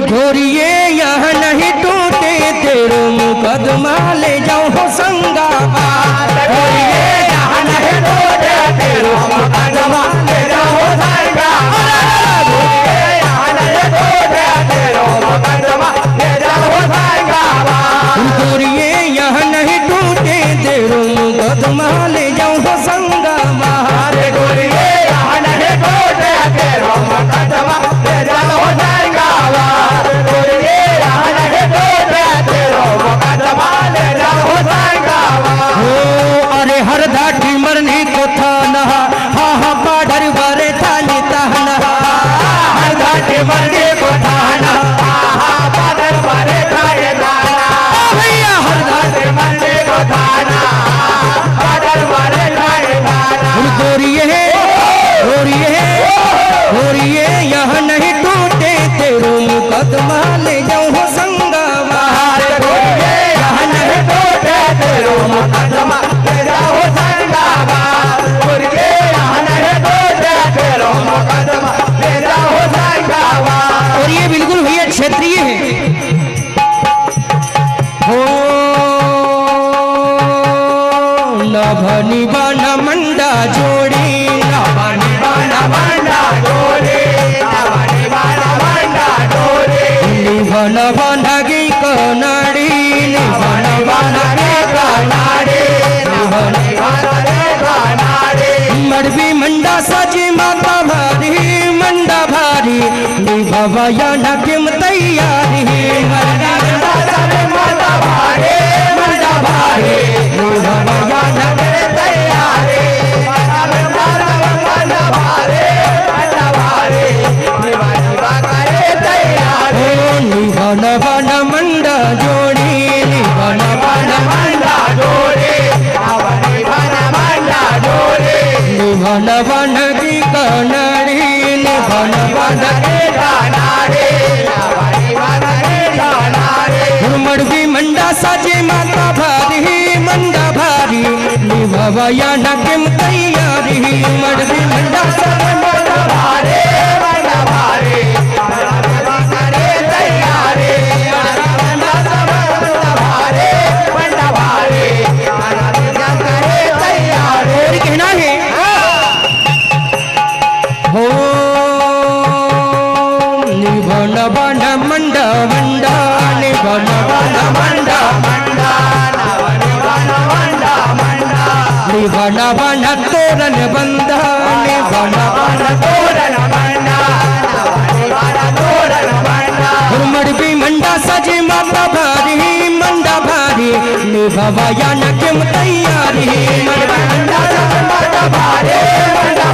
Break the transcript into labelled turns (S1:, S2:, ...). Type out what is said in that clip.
S1: घोरिए यह नहीं टूटे तेरे मुकदमा ले जाओ हो संगा घोरिए यह नहीं टूटे तेरे मुकदमा ले जाओ हो संगा घोरिए यह नहीं टूटे तेरे मुकदमा ले जाओ हो संगा घोरिए यह नहीं टूटे तेरे मुकदमा ले जाओ हो संगा मारे घोरिए यह नहीं टूटे तेरे मुकदमा ले जाओ हो संगा अरे हर धाटी मरनी को थाना हा हा पाडर बारे थानी ताना हर धाटी मरनी को थाना हा हा पाडर बारे थानी ताना भैया हर धाटी मरनी को थाना पाडर बारे थानी ताना गोरिये यह नहीं टूटे तेरे मुकदमा ले जाओ हो संगा मारे गोरिये यह नहीं टूटे तेरे मुकदमा ले जाओ हो संगा गोरिये यह नहीं टूटे तेरे मुकदमा ले जाओ हो संगा। और ये बिल्कुल भैया क्षेत्रीय है हो नभनी बाना मंडा जोड़ी नभनी बाना मंडा जोड़ी नभनी बाना मंडा जोड़ी निभन बनगी कनाड़ी निभन बनगी कनाड़ी निभन बनगी कनाड़ी मड़बी मंडा सजी माता भारी मंडा भारी निभवया न किम तैयारी मंडा सजी माता भारी मंडा भारी निभवया न किम तैयारी मंडा भारी मंडा भारी निभन बन मंडा जोड़ी निभन बन मंडा जोड़ी निभन मंडा जोड़ी निभन बन की कनाड़ी निभन बन की कनाड़ी मड़बी मंडा साजे माता भारी मंडा भारी निभवया न किम तैयारी मड़बी मंडा साजे माता भारी मंडा भारी कहना है हो निभन बन मंडा मंडा निभन बन मंडा मंडा निभन बन तोरण बंदा निभन बन तोरण बंदा मड़बी मंडा सजी माता भारी मंडा भारी निभवया न किम तैयारी मंडा भारी मंडा